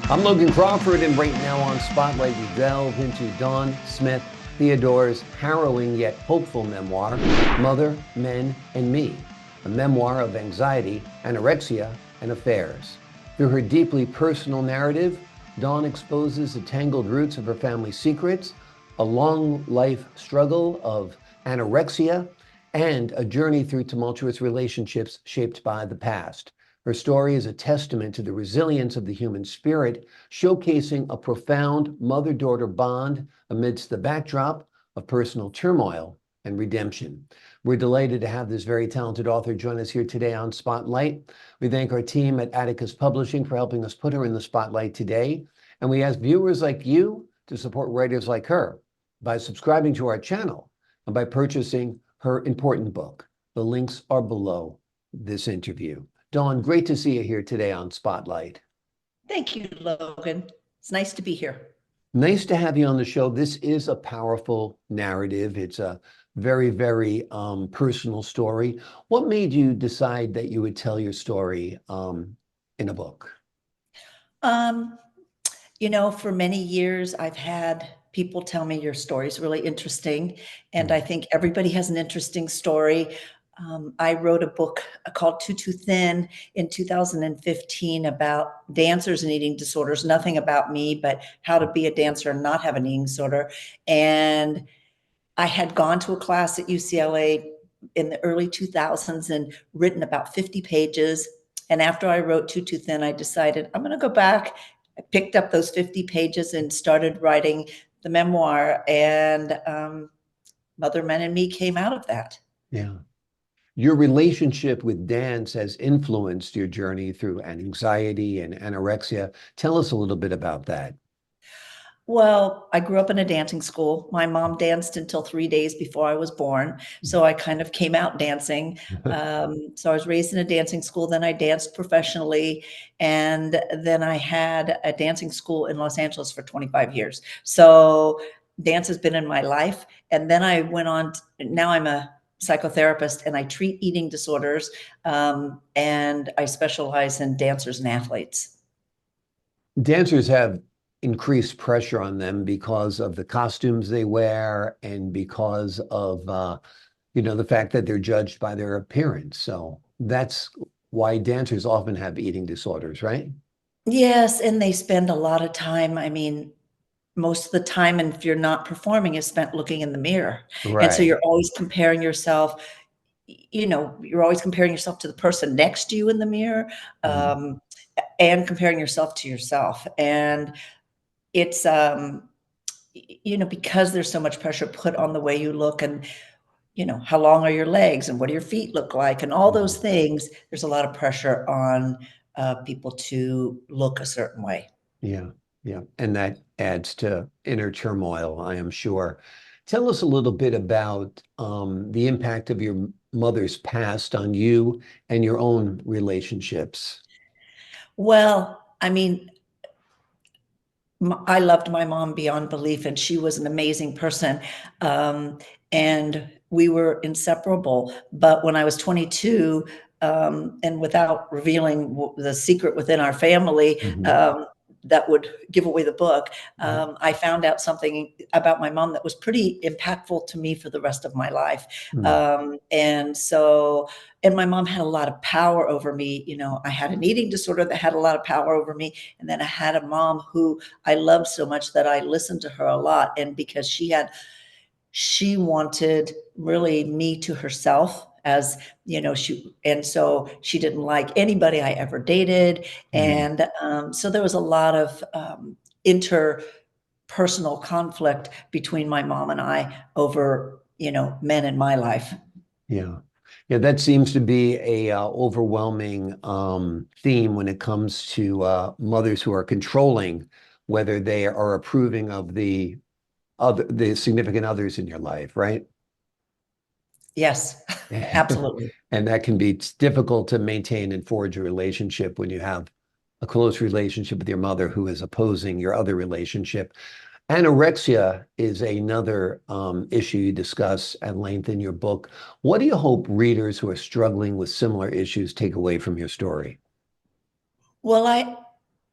I'm Logan Crawford, and right now on Spotlight, we delve into Dawn Smith-Theodore's harrowing yet hopeful memoir, Mother, Men, and Me, a memoir of anxiety, anorexia, and affairs. Through her deeply personal narrative, Dawn exposes the tangled roots of her family's secrets, a long life struggle of anorexia, and a journey through tumultuous relationships shaped by the past. Her story is a testament to the resilience of the human spirit, showcasing a profound mother-daughter bond amidst the backdrop of personal turmoil and redemption. We're delighted to have this very talented author join us here today on Spotlight. We thank our team at Atticus Publishing for helping us put her in the spotlight today. And we ask viewers like you to support writers like her by subscribing to our channel and by purchasing her important book. The links are below this interview. Dawn, great to see you here today on Spotlight. Thank you, Logan. It's nice to be here. Nice to have you on the show. This is a powerful narrative. It's a very, very personal story. What made you decide that you would tell your story in a book? For many years, I've had people tell me your story is really interesting. And I think everybody has an interesting story. I wrote a book called Too Thin in 2015 about dancers and eating disorders, nothing about me, but how to be a dancer and not have an eating disorder. And I had gone to a class at UCLA in the early 2000s and written about 50 pages. And after I wrote Too Thin, I decided I'm going to go back. I picked up those 50 pages and started writing the memoir. And Mother, Men, and Me came out of that. Yeah. Your relationship with dance has influenced your journey through anxiety and anorexia. Tell us a little bit about that. Well, I grew up in a dancing school. My mom danced until 3 days before I was born. So I kind of came out dancing. So I was raised in a dancing school. Then I danced professionally. And then I had a dancing school in Los Angeles for 25 years. So dance has been in my life. And then I went on, now I'm a psychotherapist and I treat eating disorders. And I specialize in dancers and athletes. Dancers have increased pressure on them because of the costumes they wear and because of the fact that they're judged by their appearance. So that's why dancers often have eating disorders, right? Yes, and they spend a lot of time. I mean, most of the time, and if you're not performing, is spent looking in the mirror. And so Right. you're always comparing yourself, you're always comparing yourself to the person next to you in the mirror, Mhm. um, and comparing yourself to yourself. And it's, because there's so much pressure put on the way you look and, how long are your legs and what do your feet look like and all those Mhm. things, there's a lot of pressure on people to look a certain way. Yeah, yeah. And that adds to inner turmoil, I am sure. Tell us a little bit about the impact of your mother's past on you and your own relationships. Well, I mean, I loved my mom beyond belief, and she was an amazing person. Um, and we were inseparable. But when I was 22, and without revealing the secret within our family, Mhm. that would give away the book, Right. I found out something about my mom that was pretty impactful to me for the rest of my life. Mm. And my mom had a lot of power over me. I had an eating disorder that had a lot of power over me. And then I had a mom who I loved so much that I listened to her a lot. And because she wanted really me to herself, as and so she didn't like anybody I ever dated. Mm. And so there was a lot of interpersonal conflict between my mom and I over, men in my life. Yeah. Yeah, that seems to be a overwhelming theme when it comes to mothers who are controlling whether they are approving of the significant others in your life, right? Yes, absolutely. And that can be difficult to maintain and forge a relationship when you have a close relationship with your mother who is opposing your other relationship. Anorexia is another issue you discuss at length in your book. What do you hope readers who are struggling with similar issues take away from your story? Well,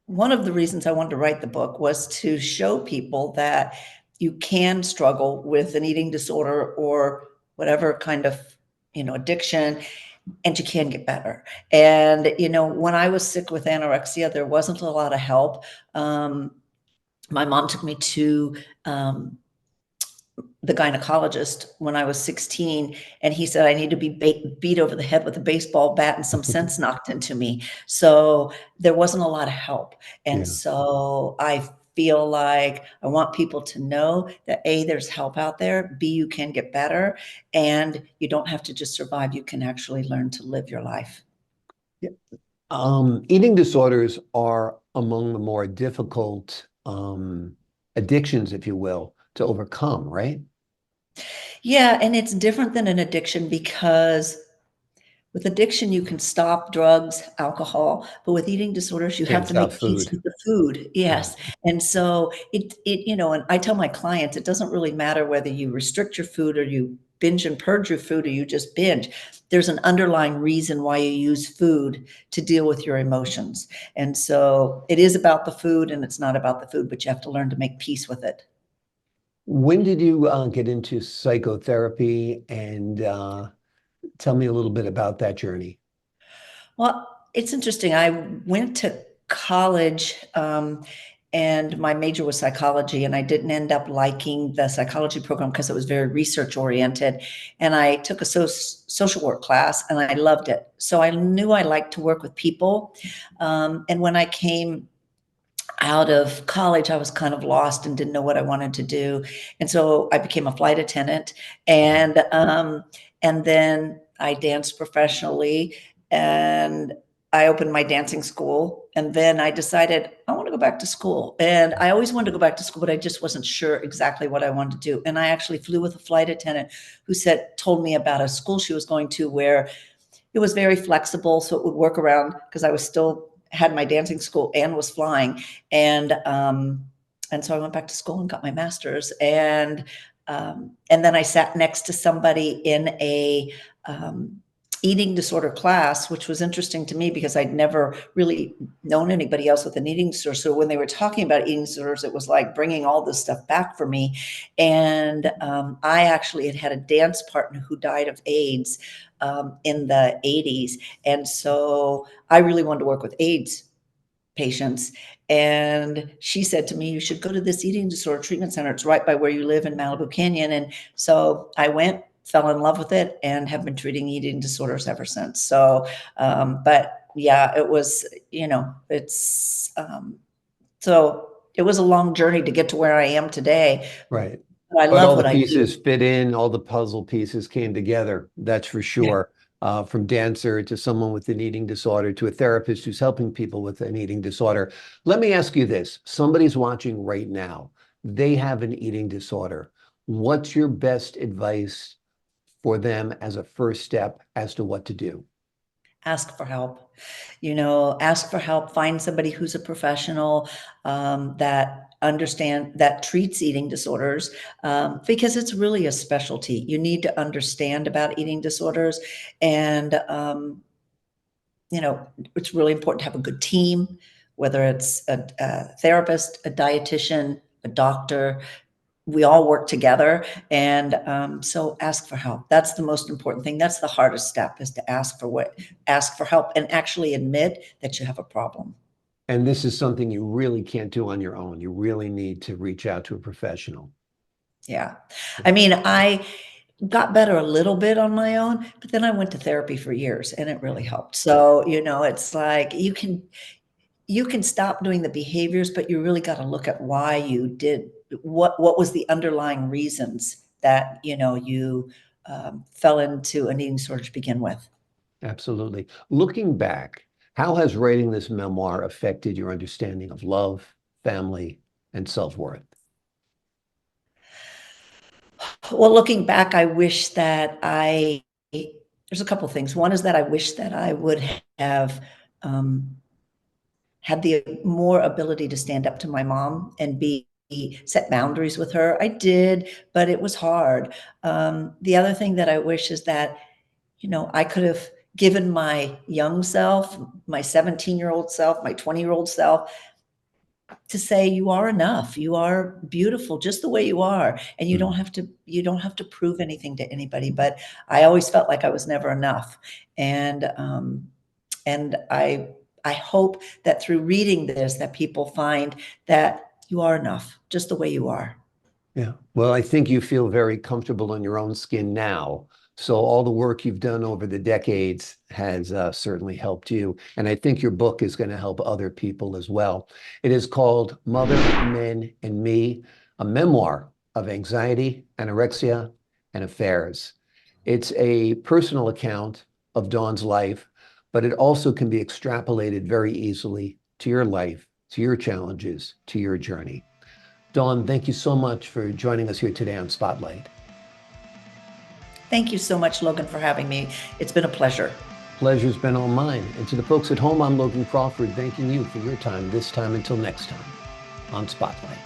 one of the reasons I wanted to write the book was to show people that you can struggle with an eating disorder or whatever kind of, addiction, and you can get better. And, when I was sick with anorexia, there wasn't a lot of help. My mom took me to, the gynecologist when I was 16, and he said I need to be beat over the head with a baseball bat and some sense knocked into me. So there wasn't a lot of help. And Yeah. so I feel like I want people to know that A, there's help out there, B, you can get better, and you don't have to just survive. You can actually learn to live your life. Yeah. Eating disorders are among the more difficult addictions, if you will, to overcome, right? Yeah, and it's different than an addiction because with addiction, you can stop drugs, alcohol, but with eating disorders, you have Can't to stop make peace food. with the food. Right. Yes. And so and I tell my clients, it doesn't really matter whether you restrict your food or you binge and purge your food or you just binge. There's an underlying reason why you use food to deal with your emotions. And so it is about the food and it's not about the food, but you have to learn to make peace with it. When did you get into psychotherapy and tell me a little bit about that journey? Well, it's interesting. I went to college, and my major was psychology, and I didn't end up liking the psychology program because it was very research oriented. And I took a social work class, and I loved it. So I knew I liked to work with people. And when I came out of college, I was kind of lost and didn't know what I wanted to do. And so I became a flight attendant, and then I danced professionally, and I opened my dancing school. And then I decided I want to go back to school. And I always wanted to go back to school, but I just wasn't sure exactly what I wanted to do. And I actually flew with a flight attendant who told me about a school she was going to where it was very flexible, so it would work around because I was still had my dancing school and was flying. And so I went back to school and got my master's. And then I sat next to somebody in a eating disorder class, which was interesting to me because I'd never really known anybody else with an eating disorder. So when they were talking about eating disorders, it was like bringing all this stuff back for me. And I actually had a dance partner who died of AIDS in the 80s. And so I really wanted to work with AIDS patients. And she said to me, you should go to this eating disorder treatment center. It's right by where you live in Malibu Canyon. And so I went, fell in love with it, and have been treating eating disorders ever since. So, but yeah, it was, so it was a long journey to get to where I am today. Right. But I But love all the what I do. pieces fit in, all the puzzle pieces came together, that's for Yeah. sure. From dancer to someone with an eating disorder to a therapist who's helping people with an eating disorder. Let me ask you this. Somebody's watching right now. They have an eating disorder. What's your best advice for them as a first step as to what to do? Ask for help. Ask for help. Find somebody who's a professional that treats eating disorders, because it's really a specialty. You need to understand about eating disorders, and it's really important to have a good team, whether it's a therapist, a dietitian, a doctor. We all work together. And so ask for help. That's the most important thing. That's the hardest step, is to ask for help and actually admit that you have a problem. And this is something you really can't do on your own. You really need to reach out to a professional. Yeah. I mean, I got better a little bit on my own, but then I went to therapy for years and it really helped. So, it's like you can stop doing the behaviors, but you really got to look at why you did what was the underlying reasons that you fell into an eating disorder to begin with. Absolutely. Looking back, how has writing this memoir affected your understanding of love, family, and self-worth? Well, looking back, I wish that there's a couple things. One is that I wish that I would have um, had the more ability to stand up to my mom and be set boundaries with her. I did, but it was hard. The other thing that I wish is that, I could have given my young self, my 17-year-old self, my 20-year-old self, to say you are enough, you are beautiful just the way you are, and you don't have to prove anything to anybody. But I always felt like I was never enough, and I hope that through reading this, that people find that you are enough just the way you are. Yeah. Well, I think you feel very comfortable in your own skin now. So all the work you've done over the decades has certainly helped you. And I think your book is going to help other people as well. It is called Mother, Men, and Me, a memoir of anxiety, anorexia, and affairs. It's a personal account of Dawn's life, but it also can be extrapolated very easily to your life, to your challenges, to your journey. Dawn, thank you so much for joining us here today on Spotlight. Thank you so much, Logan, for having me. It's been a pleasure. Pleasure's been all mine. And to the folks at home, I'm Logan Crawford, thanking you for your time this time until next time on Spotlight.